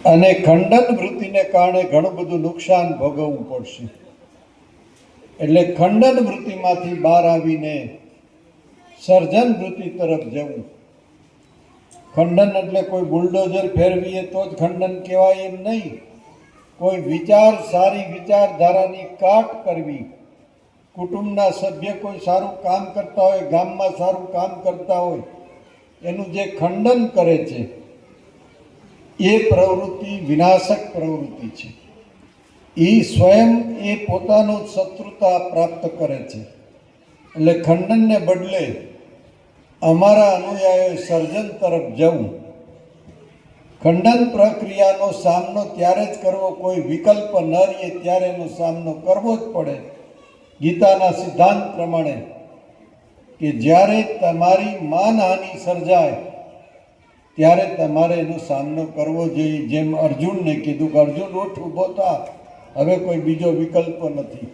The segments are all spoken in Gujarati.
અને ખંડન વૃત્તિને કારણે ઘણું બધું નુકસાન ભોગવવું પડશે. એટલે ખંડન વૃત્તિમાંથી બહાર આવીને સર્જન વૃત્તિ તરફ જવું. ખંડન એટલે કોઈ બુલડોઝર ફેરવીએ તો જ ખંડન કહેવાય એમ નહીં. કોઈ વિચાર, સારી વિચારધારાની કાટ કરવી. કુટુંબના સભ્ય કોઈ સારું કામ કરતા હોય, ગામમાં સારું કામ કરતા હોય, એનું જે ખંડન કરે છે એ પ્રવૃત્તિ વિનાશક પ્રવૃત્તિ છે. એ સ્વયં એ પોતાનું શત્રુતા પ્રાપ્ત કરે છે. એટલે ખંડનને બદલે અમારા અનુયાયીઓ સર્જન તરફ જવું. ખંડન પ્રક્રિયાનો સામનો ત્યારે જ કરવો, કોઈ વિકલ્પ ન રહે ત્યારે એનો સામનો કરવો જ પડે. ગીતાના સિદ્ધાંત પ્રમાણે કે જ્યારે તમારી માનહાનિ સર્જાય ત્યારે તમારે એનો સામનો કરવો જોઈએ. જેમ અર્જુનને કીધું કે અર્જુન ઉઠ, ઊભો થા, હવે કોઈ બીજો વિકલ્પ નથી.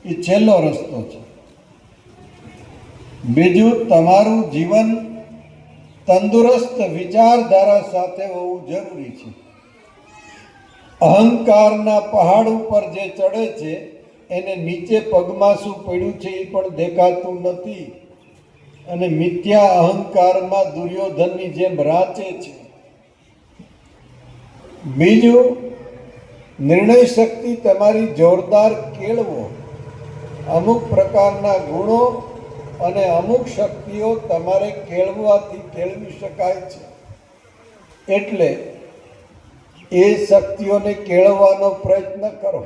એ છેલ્લો રસ્તો છે. બીજું, તમારું જીવન તંદુરસ્ત વિચારધારા સાથે હોવું જરૂરી છે. અહંકારના પહાડ ઉપર જે ચડે છે એને નીચે પગમાં શું પડ્યું છે એ પણ દેખાતું નથી, અને મિથ્યા અહંકારમાં દુર્યોધનની જેમ રાચે છે. બીજું, નિર્ણય શક્તિ તમારી જોરદાર કેળવો. અમુક પ્રકારના ગુણો અને અમુક શક્તિઓ તમારે કેળવવાથી કેળવી શકાય છે. એટલે એ શક્તિઓને કેળવવાનો પ્રયત્ન કરો.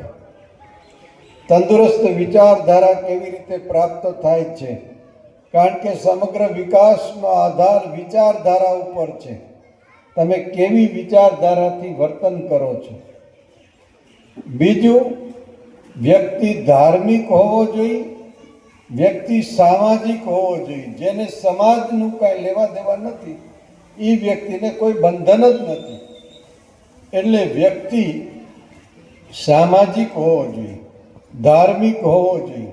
તંદુરસ્ત વિચારધારા કેવી રીતે પ્રાપ્ત થાય છે? કારણ કે સમગ્ર વિકાસનો આધાર વિચારધારા ઉપર છે. તમે કેવી વિચારધારાથી વર્તન કરો છો. બીજું, વ્યક્તિ ધાર્મિક હોવો જોઈએ, વ્યક્તિ સામાજિક હોવો જોઈએ. જેને સમાજનું કાંઈ લેવા દેવા નથી એ વ્યક્તિને કોઈ બંધન જ નથી. એટલે વ્યક્તિ સામાજિક હોવો જોઈએ, ધાર્મિક હોવો જોઈએ,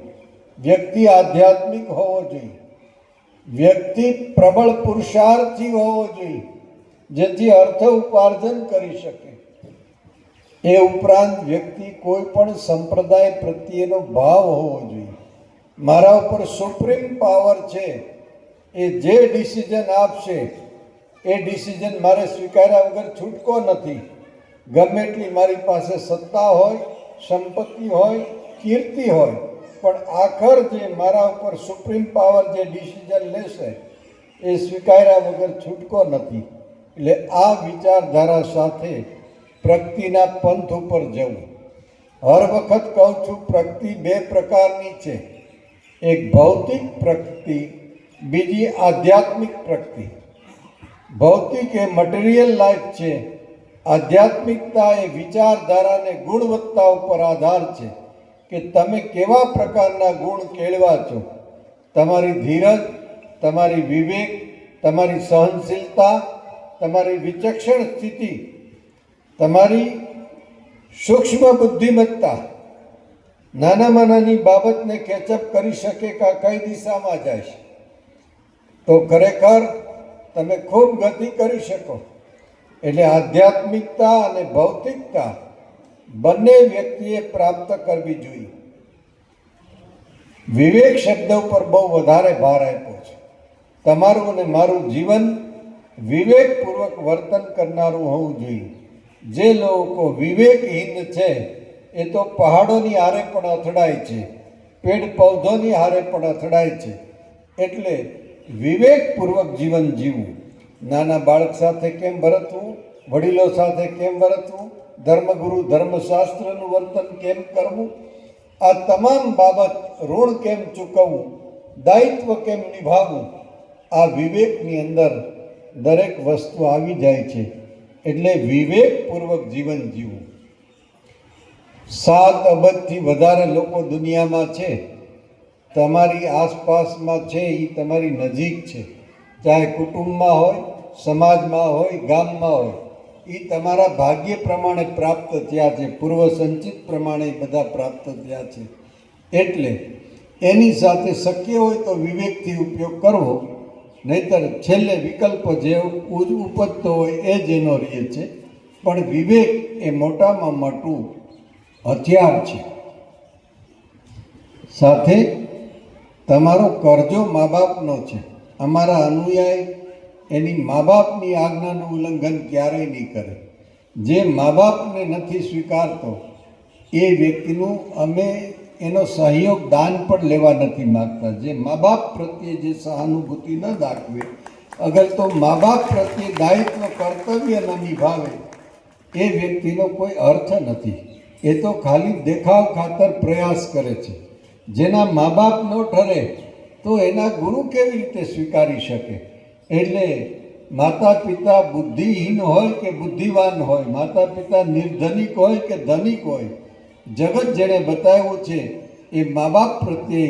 વ્યક્તિ આધ્યાત્મિક હોવો જોઈએ, વ્યક્તિ પ્રબળ પુરુષાર્થી હોવો જોઈએ, જેથી અર્થ ઉપાર્જન કરી શકે. એ ઉપરાંત વ્યક્તિ કોઈ પણ સંપ્રદાય પ્રત્યેનો ભાવ હોવો જોઈએ. મારા ઉપર સુપ્રીમ પાવર છે, એ જે ડિસિઝન આપશે એ ડિસિઝન મારે સ્વીકાર્યા વગર છૂટકો નથી. ગમે એટલી મારી પાસે સત્તા હોય, સંપત્તિ હોય, કીર્તિ હોય, પણ આખર જે મારા ઉપર સુપ્રીમ પાવર જે ડિસિઝન લેશે એ સ્વીકાર્યા વગર છૂટકો નથી. એટલે આ વિચારધારા સાથે પ્રગતિના પંથ ઉપર જવું. હર વખત કહું છું, પ્રગતિ બે પ્રકારની છે. એક ભૌતિક પ્રગતિ, બીજી આધ્યાત્મિક પ્રગતિ. ભૌતિક એ મટીરિયલ લાઈફ છે. આધ્યાત્મિકતા એ વિચારધારાને ગુણવત્તા ઉપર આધાર છે કે તમે કેવા પ્રકારના ગુણ કેળવા છો. તમારી ધીરજ, તમારી વિવેક, તમારી સહનશીલતા, તમારી વિચક્ષણ સ્થિતિ, તમારી સૂક્ષ્મ બુદ્ધિમત્તા, નાનામાં નાની બાબતને કેચઅપ કરી શકે કે કઈ દિશામાં જાય છે, તો ખરેખર તમે ખૂબ ગતિ કરી શકો. એટલે આધ્યાત્મિકતા અને ભૌતિકતા બંને વ્યક્તિએ પ્રાપ્ત કરવી જોઈએ. વિવેક શબ્દ ઉપર બહુ વધારે ભાર આપ્યો છે. તમારું અને મારું જીવન વિવેકપૂર્વક વર્તન કરનારું હોવું જોઈએ. જે લોકો વિવેકહીન છે એ તો પહાડોની હારે પણ અથડાય છે, પેડ પૌધોની હારે પણ અથડાય છે. એટલે વિવેકપૂર્વક જીવન જીવવું. નાના બાળક સાથે કેમ વર્તવું, વડીલો સાથે કેમ વર્તવું, ધર્મગુરુ ધર્મશાસ્ત્રનું વર્તન કેમ કરવું, આ તમામ બાબત, ઋણ કેમ ચૂકવવું, દાયિત્વ કેમ નિભાવવું, આ વિવેકની અંદર દરેક વસ્તુ આવી જાય છે. એટલે વિવેકપૂર્વક જીવન જીવવું. 7 અબજથી વધારે લોકો દુનિયામાં છે. તમારી આસપાસમાં છે, એ તમારી નજીક છે. ચાહે કુટુંબમાં હોય, સમાજમાં હોય, ગામમાં હોય, એ તમારા ભાગ્ય પ્રમાણે પ્રાપ્ત થયા છે, પૂર્વ સંચિત પ્રમાણે બધા પ્રાપ્ત થયા છે. એટલે એની સાથે શક્ય હોય તો વિવેકથી ઉપયોગ કરવો, નહીંતર છેલ્લે વિકલ્પ જે ઉપજતો હોય એ જ એનો રહે છે. પણ વિવેક એ મોટામાં મોટું હથિયાર છે. સાથે તમારો કરજો મા બાપનો છે. અમારા અનુયાયી એની મા બાપની આજ્ઞાનું ઉલ્લંઘન ક્યારેય નહીં કરે. જે મા બાપને નથી સ્વીકારતો એ વ્યક્તિનું અમે એનો સહયોગ દાન પણ લેવા નથી માગતા. જે મા બાપ પ્રત્યે જે સહાનુભૂતિ ન દાખવે, અગર તો મા બાપ પ્રત્યે દાયિત્વ કર્તવ્ય ન નિભાવે, એ વ્યક્તિનો કોઈ અર્થ નથી. એ તો ખાલી દેખાવ ખાતર પ્રયાસ કરે છે. જેના મા બાપ ન ઠરે તો એના ગુરુ કેવી રીતે સ્વીકારી શકે? એટલે માતા પિતા બુદ્ધિહીન હોય કે બુદ્ધિવાન હોય, માતા પિતા નિર્ધનિક હોય કે ધનિક હોય, જગત જેણે બતાવ્યું છે એ મા બાપ પ્રત્યે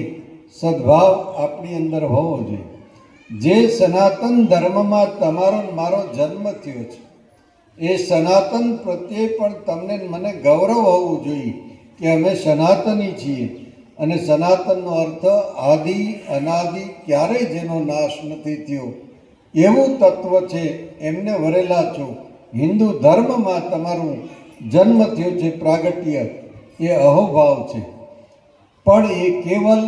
સદ્ભાવ આપણી અંદર હોવો જોઈએ. જે સનાતન ધર્મમાં તમારો મારો જન્મ થયો છે એ સનાતન પ્રત્યે પણ તમને મને ગૌરવ હોવું જોઈએ કે અમે સનાતની છીએ. અને સનાતનનો અર્થ આદિ અનાદિ ક્યારેય જેનો નાશ નથી થયો એવું તત્વ છે. એમને વરેલા છો. હિન્દુ ધર્મમાં તમારું જન્મ થયો છે પ્રાગટ્ય, એ અહોભાવ છે. પણ એ કેવલ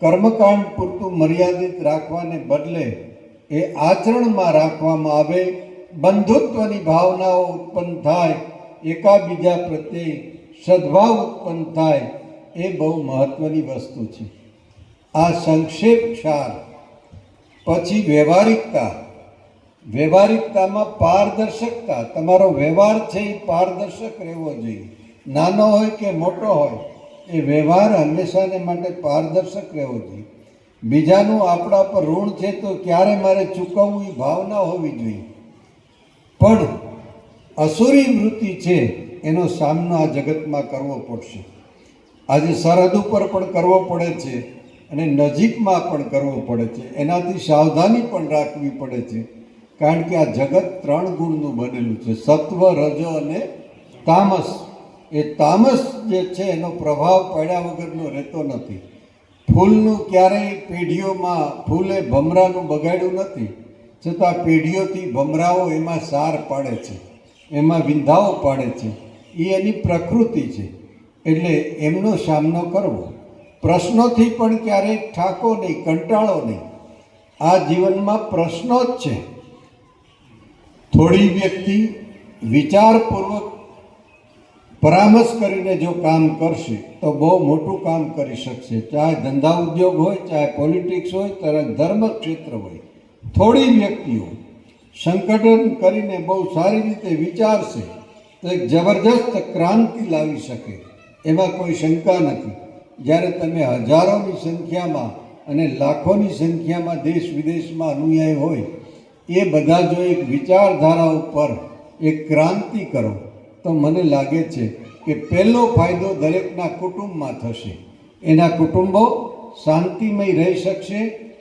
કર્મકાંડ પૂરતું મર્યાદિત રાખવાને બદલે એ આચરણમાં રાખવામાં આવે, બંધુત્વની ભાવનાઓ ઉત્પન્ન થાય, એકાબીજા પ્રત્યે સદ્ભાવ ઉત્પન્ન થાય, એ બહુ મહત્ત્વની વસ્તુ છે. આ સંક્ષેપ ક્ષાર. પછી વ્યવહારિકતા. વ્યવહારિકતામાં પારદર્શકતા. તમારો વ્યવહાર છે એ પારદર્શક રહેવો જોઈએ. નાનો હોય કે મોટો હોય, એ વ્યવહાર હંમેશાને માટે પારદર્શક રહેવો જોઈએ. બીજાનું આપણા પર ઋણ છે તો ક્યારે મારે ચૂકવવું એ ભાવના હોવી જોઈએ. પણ અસુરી વૃત્તિ છે એનો સામનો આ જગતમાં કરવો પડશે. આજે સરહદ ઉપર પણ કરવો પડે છે અને નજીકમાં પણ કરવો પડે છે. એનાથી સાવધાની પણ રાખવી પડે છે. કારણ કે આ જગત 3 ગુણનું બનેલું છે, સત્વ, રજ અને તામસ. એ તામસ જે છે એનો પ્રભાવ પડ્યા વગરનો રહેતો નથી. ફૂલનું ક્યારેય પેઢીઓમાં ફૂલે ભમરાનું બગાડ્યું નથી, છતાં પેઢીઓથી ભમરાઓ એમાં સાર પાડે છે, એમાં વિંધાઓ પાડે છે. એ એની પ્રકૃતિ છે. એટલે એમનો સામનો કરવો. પ્રશ્નોથી પણ ક્યારેય ઠાકો નહીં, કંટાળો નહીં. આ જીવનમાં પ્રશ્નો જ છે. થોડી વ્યક્તિ વિચારપૂર્વક પરામર્શ કરીને જો કામ કરશે તો બહુ મોટું કામ કરી શકશે. ચાહે ધંધા ઉદ્યોગ હોય, ચાહે પોલિટિક્સ હોય, ચાહે ધર્મ ક્ષેત્ર હોય. થોડી વ્યક્તિઓ સંગઠન કરીને બહુ સારી રીતે વિચારશે તો એક જબરજસ્ત ક્રાંતિ લાવી શકે, એમાં કોઈ શંકા નથી. જ્યારે તમે હજારોની સંખ્યામાં અને લાખોની સંખ્યામાં દેશ વિદેશમાં અનુયાયી હોય, એ બધા જો એક વિચારધારા ઉપર એક ક્રાંતિ કરો તો મને લાગે છે કે પહેલો ફાયદો દરેકના કુટુંબમાં થશે. એના કુટુંબો શાંતિમય રહી શકશે,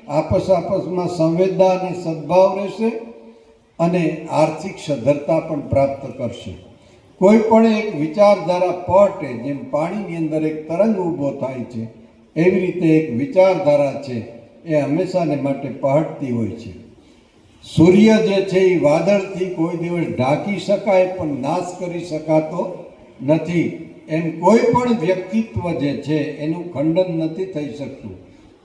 આપસમાં સંવેદના અને સદ્ભાવ રહેશે અને આર્થિક સદ્ધરતા પણ પ્રાપ્ત કરશે. કોઈ પણ એક વિચારધારા પટે, જેમ પાણીની અંદર એક તરંગ ઊભો થાય છે, એવી રીતે એક વિચારધારા છે એ હંમેશાને માટે પહટતી હોય છે. સૂર્ય જે છે એ વાદળથી કોઈ દિવસ ઢાંકી શકાય પણ નાશ કરી શકાતો નથી. એમ કોઈ પણ વ્યક્તિત્વ જે છે એનું ખંડન નથી થઈ શકતું.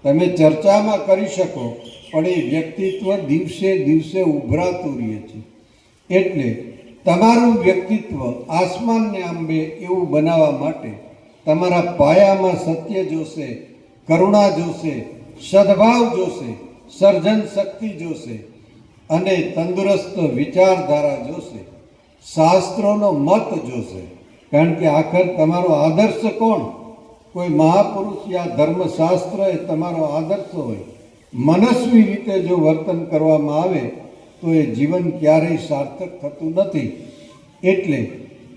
તમે ચર્ચામાં કરી શકો પણ એ વ્યક્તિત્વ દિવસે દિવસે ઉભરાતું રહે છે. એટલે તમારું વ્યક્તિત્વ આસમાનને આંબે એવું બનાવવા માટે તમારા પાયામાં સત્ય જોશે, કરુણા જોશે, સદ્ભાવ જોશે, સર્જન શક્તિ જોશે અને તંદુરસ્ત વિચારધારા જોશે, શાસ્ત્રોનો મત જોશે. કારણ કે આખર તમારો આદર્શ કોણ? કોઈ મહાપુરુષ યા ધર્મશાસ્ત્ર એ તમારો આદર્શ હોય. મનસ્વી રીતે જો વર્તન કરવામાં આવે તો એ જીવન ક્યારેય સાર્થક થતું નથી. એટલે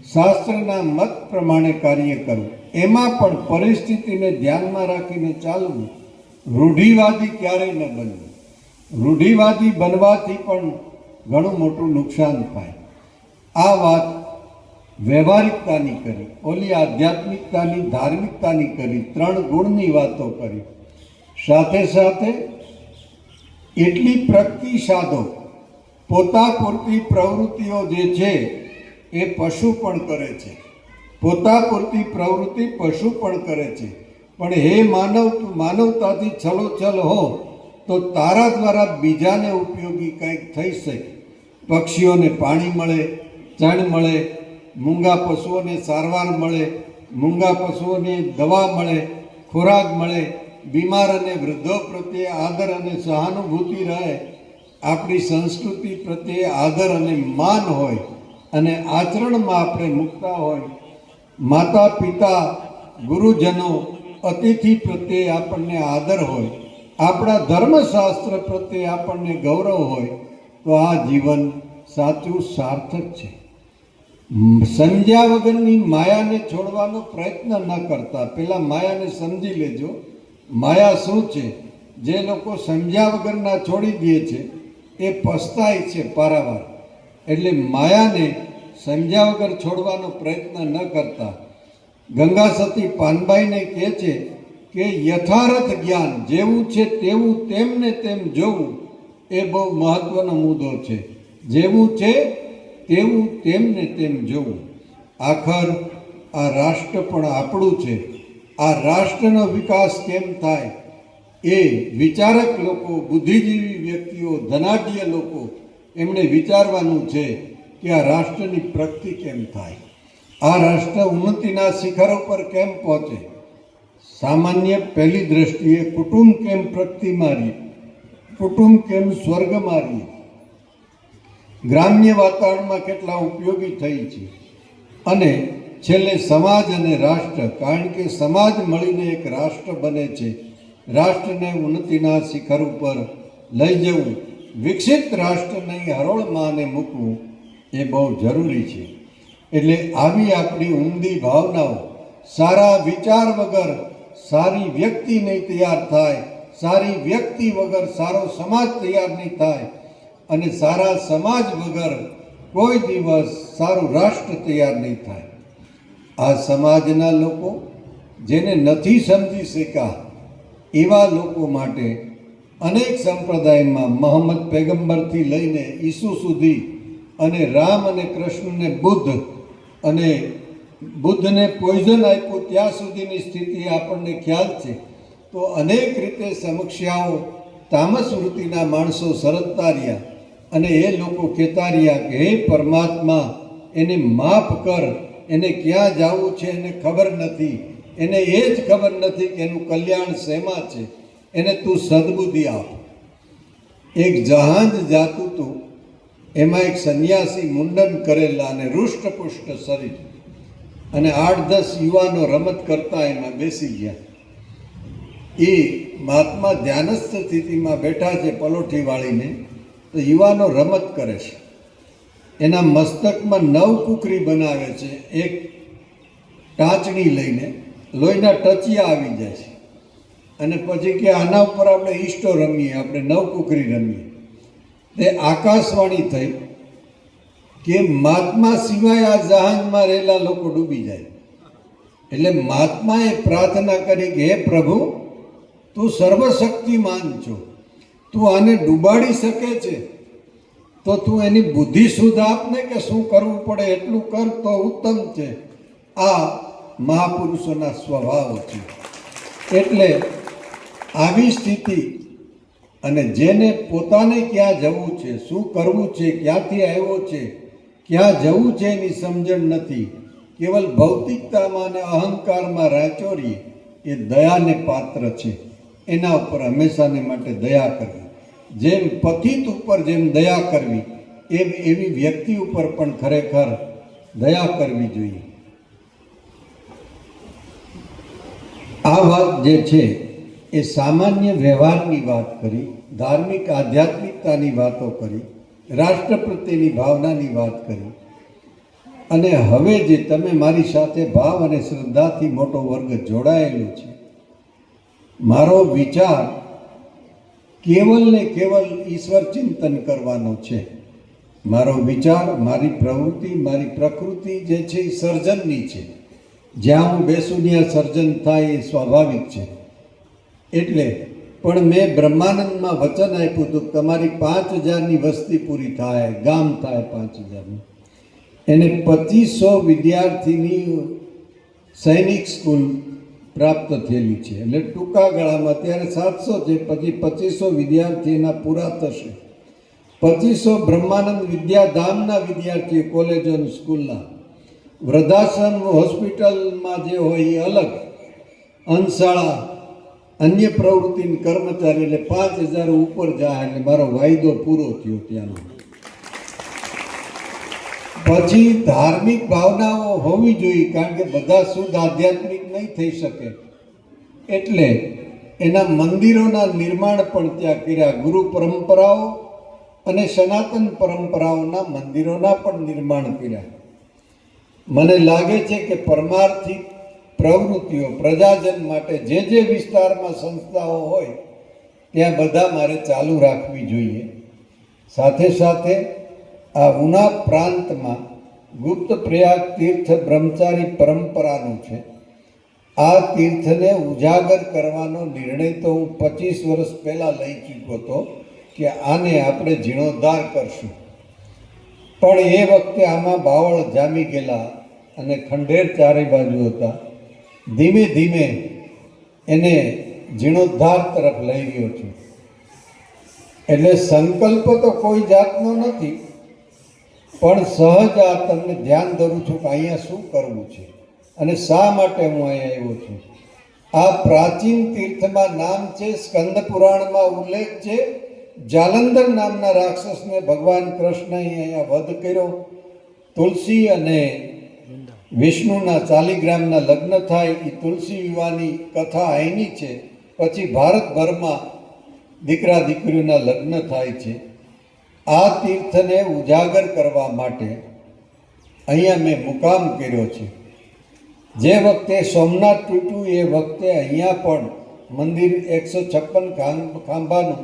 શાસ્ત્રના મત પ્રમાણે કાર્ય કરવું, એમાં પણ પરિસ્થિતિને ધ્યાનમાં રાખીને ચાલવું. રૂઢિવાદી ક્યારેય ન બનવું. રૂઢિવાદી બનવાથી પણ ઘણું મોટું નુકસાન થાય. આ વાત વ્યવહારિકતાની કરી, ઓલી આધ્યાત્મિકતાની, ધાર્મિકતાની કરી, 3 ગુણની વાતો કરી. સાથે સાથે એટલી પ્રગતિ સાધો, પોતા પૂરતી પ્રવૃત્તિઓ જે છે એ પશુ પણ કરે છે, પોતા પૂરતી પ્રવૃત્તિ પશુ પણ કરે છે. પણ હે માનવ, તું માનવતાથી છલોછલ હો તો તારા દ્વારા બીજાને ઉપયોગી કંઈક થઈ શકે. પક્ષીઓને પાણી મળે, ચણ મળે, મૂંગા પશુઓને સારવાર મળે, મૂંગા પશુઓને દવા મળે, ખોરાક મળે, બીમાર અને વૃદ્ધો પ્રત્યે આદર અને સહાનુભૂતિ રહે, આપણી સંસ્કૃતિ પ્રત્યે આદર અને માન હોય અને આચરણમાં આપણે મૂકતા હોય, માતા પિતા ગુરુજનો અતિથિ પ્રત્યે આપણને આદર હોય, આપણા ધર્મશાસ્ત્ર પ્રત્યે આપણને ગૌરવ હોય, તો આ જીવન સાચું સાર્થક છે. સમજ્યા વગરની માયાને છોડવાનો પ્રયત્ન ન કરતા. પહેલાં માયાને સમજી લેજો, માયા શું છે. જે લોકો સમજ્યા વગરના છોડી દે છે એ પસ્તાય છે પારાવાર. એટલે માયાને સમજ્યા વગર છોડવાનો પ્રયત્ન ન કરતા. ગંગા સતી પાનબાઈને કહે છે કે યથાર્થ જ્ઞાન, જેવું છે તેવું તેમને તેમ જોવું, એ બહુ મહત્વનો મુદ્દો છે. જેવું છે તેવું તેમને તેમ જોવું. આખર આ રાષ્ટ્ર પણ આપણું છે. આ રાષ્ટ્રનો વિકાસ કેમ થાય એ વિચારક લોકો, બુદ્ધિજીવી વ્યક્તિઓ, ધનાઢ્ય લોકો, એમણે વિચારવાનું છે કે આ રાષ્ટ્રની પ્રગતિ કેમ થાય, આ રાષ્ટ્ર ઉન્નતિના શિખરો પર કેમ પહોંચે. સામાન્ય પહેલી દ્રષ્ટિએ કુટુંબ કેમ પ્રગતિ મારીએ, કુટુંબ કેમ સ્વર્ગ મારીએ, ગ્રામ્ય વાતાવરણમાં કેટલા ઉપયોગી થઈ છે, અને છેલ્લે સમાજ અને રાષ્ટ્ર. કારણ કે સમાજ મળીને એક રાષ્ટ્ર બને છે. રાષ્ટ્રને ઉન્નતિના શિખર ઉપર લઈ જવું, વિકસિત રાષ્ટ્રની હરોળમાં મૂકવું એ બહુ જરૂરી છે. એટલે આવી આપણી ઊંડી ભાવનાઓ, સારા વિચાર વગર સારી વ્યક્તિ નહીં તૈયાર થાય, સારી વ્યક્તિ વગર સારો સમાજ તૈયાર નહીં થાય, અને સારા સમાજ વગર કોઈ દિવસ સારું રાષ્ટ્ર તૈયાર નહીં થાય. આ સમાજના લોકો જેને નથી સમજી શક્યા એવા લોકો માટે અનેક સંપ્રદાયમાં મોહમ્મદ પૈગંબરથી લઈને ઈસુ સુધી, અને રામ અને કૃષ્ણને બુદ્ધ, અને બુદ્ધને પોઈઝન આપ્યું ત્યાં સુધીની સ્થિતિ આપણને ખ્યાલ છે. તો અનેક રીતે સમસ્યાઓ તામસ વૃત્તિના માણસો સરતતા રહ્યા, અને એ લોકો કહેતા રહ્યા કે હે પરમાત્મા, એને માફ કર, એને ક્યાં જવું છે એને ખબર નથી, એને એ જ ખબર નથી કે એનું કલ્યાણ શેમાં છે, એને તું સદબુદ્ધિ આપ. એક જહાજ જાતું હતું, એમાં એક સંન્યાસી મુંડન કરેલા અને રૂષ્ટપુષ્ટ શરીર, અને 8-10 યુવાનો રમત કરતા એમાં બેસી ગયા. એ મહાત્મા ધ્યાનસ્થ સ્થિતિમાં બેઠા છે પલોઠી વાળીને, તો યુવાનો રમત કરે છે. એના મસ્તકમાં 9 કુકરી બનાવે છે, એક ટાંચણી લઈને, લોહીના ટચિયા આવી જાય છે, અને પછી કે આના ઉપર આપણે ઈષ્ટો રમીએ, આપણે 9 કુકરી રમીએ. તે આકાશવાણી થઈ કે મહાત્મા સિવાય આ જહાજમાં રહેલા લોકો ડૂબી જાય. એટલે મહાત્માએ પ્રાર્થના કરી કે હે પ્રભુ, તું સર્વશક્તિમાન છો, તું આને ડૂબાડી શકે છે, તો તું એની બુદ્ધિ સુધ આપને કે શું કરવું પડે એટલું કર તો ઉત્તમ છે. આ મહાપુરુષોના સ્વભાવ છે. એટલે આવી સ્થિતિ, અને જેને પોતાને ક્યાં જવું છે, શું કરવું છે, ક્યાંથી આવ્યો છે, ક્યાં જવું છે એની સમજણ નથી, કેવલ ભૌતિકતામાં અને અહંકારમાં રાચોરી, એ દયાને પાત્ર છે. એના ઉપર હંમેશાને માટે દયા કરવી. જેમ પતિત ઉપર જેમ દયા કરવી, એમ એવી વ્યક્તિ ઉપર પણ ખરેખર દયા કરવી જોઈએ. આ વાત જે છે એ સામાન્ય વ્યવહારની વાત કરી, ધાર્મિક આધ્યાત્મિકતાની વાતો કરી, રાષ્ટ્ર પ્રત્યેની ભાવનાની વાત કરી, અને હવે જે તમે મારી સાથે ભાવ અને શ્રદ્ધાથી મોટો વર્ગ જોડાયેલો છે, મારો વિચાર કેવલ ને કેવલ ઈશ્વર ચિંતન કરવાનો છે. મારો વિચાર, મારી પ્રવૃત્તિ, મારી પ્રકૃતિ જે છે એ સર્જનની છે. જ્યાં હું બેસું ત્યાં સર્જન થાય એ સ્વાભાવિક છે. એટલે પણ મેં બ્રહ્માનંદમાં વચન આપ્યું હતું, તમારી 5000ની વસ્તી પૂરી થાય, ગામ થાય 5000નું. એને 2500 વિદ્યાર્થીની સૈનિક સ્કૂલ પ્રાપ્ત થયેલી છે. એટલે ટૂંકા ગાળામાં અત્યારે 700 છે, પછી 2500 વિદ્યાર્થીના પૂરા થશે. 2500 બ્રહ્માનંદ વિદ્યાધામના વિદ્યાર્થીઓ કોલેજો અને સ્કૂલના. વૃદ્ધાશ્રમ હોસ્પિટલમાં જે હોય એ અલગ, અંશાળા અન્ય પ્રવૃત્તિની કર્મચારી એટલે 5000 ઉપર જાય એટલે મારો વાયદો પૂરો થયો ત્યાંનો. પછી ધાર્મિક ભાવનાઓ હોવી જોઈએ, કારણ કે બધા શુદ્ધ આધ્યાત્મિક નહીં થઈ શકે, એટલે એના મંદિરોના નિર્માણ પણ ત્યાં કર્યા. ગુરુ પરંપરાઓ અને સનાતન પરંપરાઓના મંદિરોના પણ નિર્માણ કર્યા. મને લાગે છે કે પરમાર્થિક પ્રવૃત્તિઓ પ્રજાજન માટે જે જે વિસ્તારમાં સંસ્થાઓ હોય ત્યાં બધા મારે ચાલુ રાખવી જોઈએ. સાથે સાથે આ ઉના પ્રાંતમાં ગુપ્ત પ્રયાગ તીર્થ બ્રહ્મચારી પરંપરાનું છે. આ તીર્થને ઉજાગર કરવાનો નિર્ણય તો હું 25 વર્ષ પહેલાં લઈ ચૂક્યો હતો કે આને આપણે જીર્ણોદ્ધાર કરશું, પણ એ વખતે આમાં બાવળ જામી ગયેલા અને ખંડેર ચારે બાજુ હતા. ધીમે ધીમે એને જીર્ણોદ્ધાર તરફ લઈ ગયો છું. એટલે સંકલ્પ તો કોઈ જાતનો નથી, પણ સહજ આ તમને ધ્યાન દઉં છું કે અહીંયા શું કરવું છે અને શા માટે હું અહીંયા આવ્યો છું. આ પ્રાચીન તીર્થમાં નામ છે, સ્કંદ પુરાણમાં ઉલ્લેખ છે, જાલંધર નામના રાક્ષસને ભગવાન કૃષ્ણએ અહીંયા વધ કર્યો. તુલસી અને વિષ્ણુના શાલિગ્રામના લગ્ન થાય એ તુલસી વિવાહની કથા અહીંની છે. પછી ભારતભરમાં દીકરા દીકરીઓના લગ્ન થાય છે. આ તીર્થને ઉજાગર કરવા માટે અહીંયા મેં મુકામ કર્યો છે. જે વખતે સોમનાથ તૂટ્યું એ વખતે અહીંયા પણ મંદિર 156 ખાંભાનું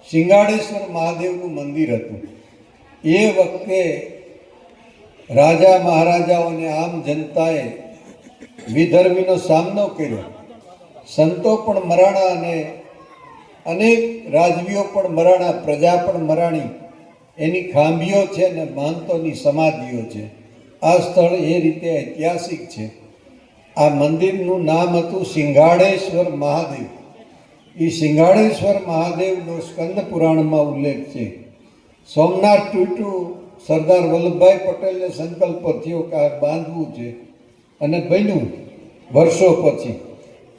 સિંગાડેશ્વર મહાદેવનું મંદિર હતું. એ વખતે રાજા મહારાજાઓને આમ જનતાએ વિધર્મીનો સામનો કર્યો. સંતો પણ મરાણા અને અનેક રાજવીઓ પણ મરાણા, પ્રજા પણ મરાણી. એની ખાંભીઓ છે ને મહંતોની સમાધિઓ છે. આ સ્થળ એ રીતે ઐતિહાસિક છે. આ મંદિરનું નામ હતું સિંગાડેશ્વર મહાદેવ. એ સિંગાડેશ્વર મહાદેવનો સ્કંદ પુરાણમાં ઉલ્લેખ છે. સોમનાથ તૂટ્યું, સરદાર વલ્લભભાઈ પટેલને સંકલ્પ થયો કે આ બાંધવું છે અને બન્યું વર્ષો પછી.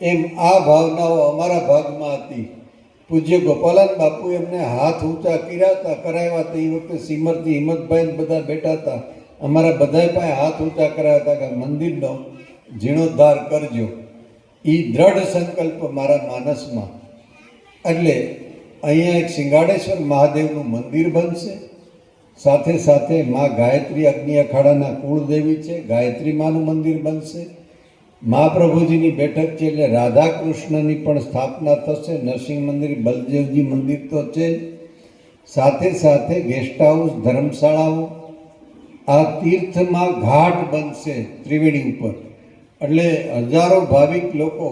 એમ આ ભાવનાઓ અમારા ભાગમાં હતી. પૂજ્ય ગોપાલન બાપુ એમને હાથ ઊંચા કર્યા હતા, કરાવ્યા હતા. એ વખતે સિમરજી હિંમતભાઈ બધા બેઠા હતા. અમારા બધાએ પાસે હાથ ઊંચા કરાવ્યા હતા કે મંદિરનો જીર્ણોદ્ધાર કરજો. એ દ્રઢ સંકલ્પ મારા માનસમાં. એટલે અહીંયા એક સિંગાડેશ્વર મહાદેવનું મંદિર બનશે. સાથે સાથે મા ગાયત્રી અગ્નિ અખાડાના કુળદેવી છે, ગાયત્રી માનું મંદિર બનશે. મહાપ્રભુજીની બેઠક છે એટલે રાધા કૃષ્ણની પણ સ્થાપના થશે. નરસિંહ મંદિર, બલદેવજી મંદિર તો છે જ. સાથે સાથે ગેસ્ટ હાઉસ, ધર્મશાળાઓ. આ તીર્થમાં ઘાટ બનશે ત્રિવેણી ઉપર, એટલે હજારો ભાવિક લોકો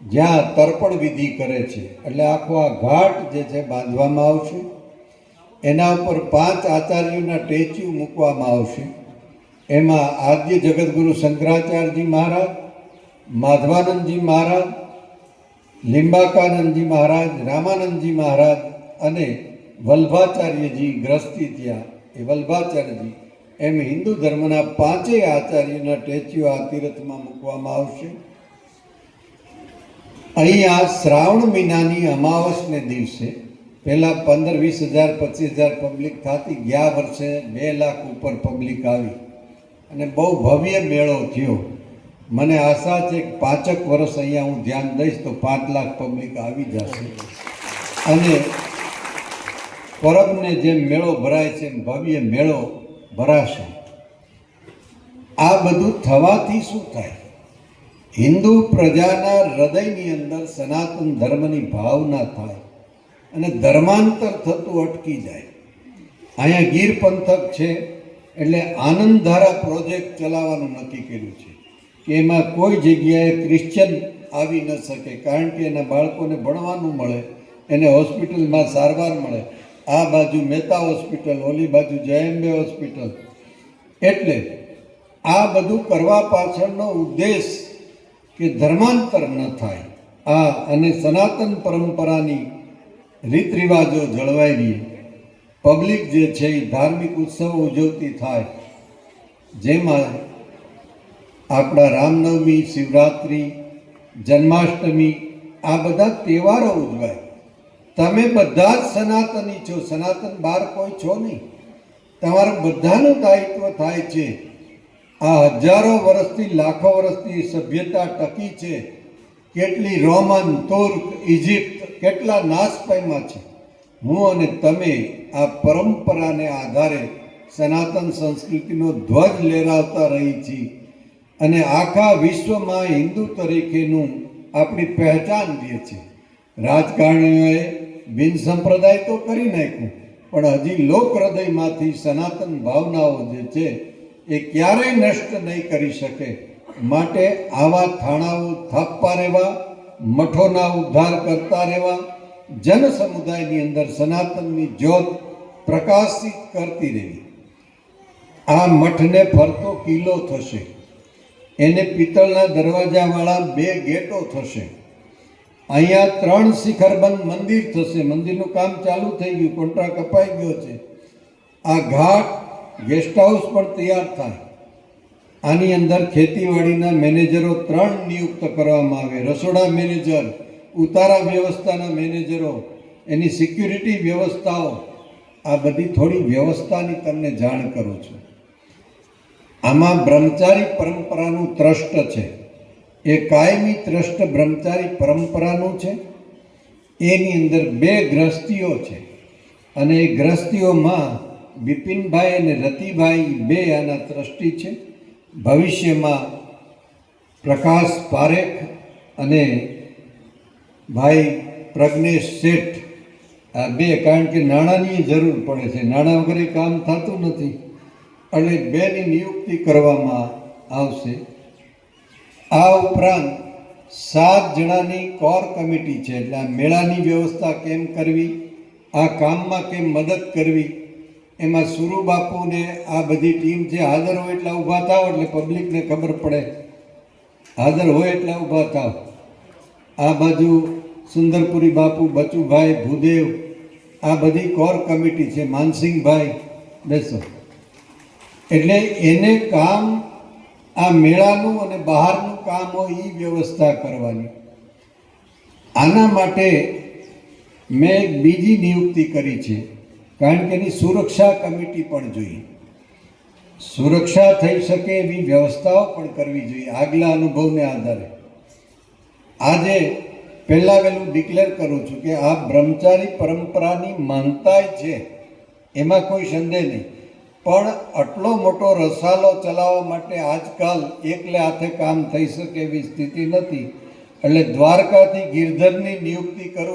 જ્યાં તર્પણ વિધિ કરે છે. એટલે આખો આ ઘાટ જે છે બાંધવામાં આવશે. એના ઉપર 5 આચાર્યોના સ્ટેચ્યુ મૂકવામાં આવશે. એમાં આદ્ય જગદગુરુ શંકરાચાર્યજી મહારાજ, માધવાનંદજી મહારાજ, લિંબાકાનંદજી મહારાજ, રામાનંદજી મહારાજ અને વલ્ભાચાર્યજી ગ્રસ્તી થયા એ વલ્ભાચાર્યજી. એમ હિન્દુ ધર્મના 5 આચાર્યના સ્ટેચ્યુ આ તીર્થમાં મૂકવામાં આવશે. અહીંયા શ્રાવણ મહિનાની અમાવસને દિવસે પહેલાં 15-20 હજાર 25 હજાર પબ્લિક થતી. ગયા વર્ષે 2 લાખ ઉપર પબ્લિક આવી અને બહુ ભવ્ય મેળો થયો. મને આશા છે કે 5 વર્ષ અહીંયા હું ધ્યાન દઈશ તો 5 લાખ પબ્લિક આવી જશે અને પરબને જેમ મેળો ભરાય છે એમ ભવ્ય મેળો ભરાશે. આ બધું થવાથી શું થાય? હિન્દુ પ્રજાના હૃદયની અંદર સનાતન ધર્મની ભાવના થાય અને ધર્માંતર થતું અટકી જાય. અહીંયા ગીર પંથક છે એટલે આનંદધારા પ્રોજેક્ટ ચલાવવાનું નક્કી કર્યું છે કે એમાં કોઈ જગ્યાએ ક્રિશ્ચન આવી ન શકે, કારણ કે એના બાળકોને ભણવાનું મળે, એને હોસ્પિટલમાં સારવાર મળે. આ બાજુ મહેતા હોસ્પિટલ, ઓલી બાજુ જયંબે હોસ્પિટલ. એટલે આ બધું કરવા પાછળનો ઉદ્દેશ કે ધર્માંતર ન થાય આ અને સનાતન પરંપરાની રીત રિવાજો જળવાઈ રહી, પબ્લિક જે છે એ ધાર્મિક ઉત્સવો ઉજવતી થાય, જેમાં આપણા રામનવમી, શિવરાત્રિ, જન્માષ્ટમી આ બધા તહેવારો ઉજવાય. તમે બધા જ સનાતની છો, સનાતન બહાર કોઈ છો નહીં. તમારું બધાનું દાયિત્વ થાય છે. આ હજારો વર્ષથી, લાખો વર્ષથી સભ્યતા ટકી છે. કેટલી રોમન, તુર્ક, ઇજિપ્ત કેટલા નાશ પામ્યા છે. હું અને તમે આ પરંપરાને આધારે સનાતન સંસ્કૃતિનો ધ્વજ લહેરાવતા રહી છીએ અને આખા વિશ્વમાં હિન્દુ તરીકેનું આપણી પહેચાન દે છે. રાજકારણીઓએ બિન સંપ્રદાય તો કરી નાખ્યું, પણ હજી લોક હૃદયમાંથી સનાતન ભાવનાઓ જે છે એ ક્યારેય નષ્ટ નહીં કરી શકે. માટે આવા થાણાઓ થાપવા રહેવા, મઠોના ઉદ્ધાર કરતા રહેવા, જન સમુદાયની અંદર સનાતનની જ્યોત પ્રકાશિત કરતી રહેવી. આ મઠને ફરતો કિલ્લો થશે, એને પિત્તળના દરવાજાવાળા 2 ગેટો થશે. અહીંયા 3 શિખરબંધ મંદિર થશે. મંદિરનું કામ ચાલુ થઈ ગયું, કોન્ટ્રાક્ટ અપાઈ ગયો છે. આ ઘાટ ગેસ્ટ હાઉસ પણ તૈયાર થાય. આની અંદર ખેતીવાડીના મેનેજરો 3 નિયુક્ત કરવામાં આવે, રસોડા મેનેજર, ઉતારા વ્યવસ્થાના મેનેજરો, એની સિક્યુરિટી વ્યવસ્થાઓ. આ બધી થોડી વ્યવસ્થાની તમને જાણ કરું છું. આમાં બ્રહ્મચારી પરંપરાનું ટ્રસ્ટ છે, એ કાયમી ટ્રસ્ટ બ્રહ્મચારી પરંપરાનું છે. એની અંદર 2 ગ્રસ્તીઓ છે અને એ ગ્રસ્તીઓમાં બિપિનભાઈ અને રતિભાઈ 2 આના ટ્રસ્ટી છે. ભવિષ્યમાં પ્રકાશ પારેખ અને ભાઈ પ્રજ્ઞેશ શેઠ આ 2, કારણ કે નાણાંની જરૂર પડે છે, નાણાં વગર કામ થતું નથી, એટલે 2ની નિયુક્તિ કરવામાં આવશે. આ ઉપરાંત 7 જણાની કોર કમિટી છે, એટલે આ મેળાની વ્યવસ્થા કેમ કરવી, આ કામમાં કેમ મદદ કરવી, એમાં સુરુ બાપુને આ બધી ટીમ જે હાજર હોય એટલા ઊભા થાવ, એટલે પબ્લિકને ખબર પડે. હાજર હોય એટલા ઊભા થાવ. આ બાજુ સુંદરપુરી બાપુ, બચુભાઈ, ભૂદેવ, આ બધી કોર કમિટી છે. માનસિંહભાઈ બેસો. એટલે એને કામ આ મેળાનું અને બહારનું કામ હોય એ વ્યવસ્થા કરવાની. આના માટે મેં એક બીજી નિયુક્તિ કરી છે, કારણ કે એની સુરક્ષા કમિટી પણ જોઈએ. સુરક્ષા થઈ શકે એવી વ્યવસ્થાઓ પણ કરવી જોઈએ આગલા અનુભવને આધારે. આજે પહેલાં વહેલું ડિક્લેર કરું છું કે આ બ્રહ્મચારી પરંપરાની માનતાય છે, એમાં કોઈ સંદેહ નહીં. પણ આટલો મોટો રસાલો ચલાવવા માટે આજકાલ એકલે હાથે કામ થઈ શકે એવી સ્થિતિ નથી. એટલે દ્વારકાથી ગિરધરની નિયુક્તિ કરું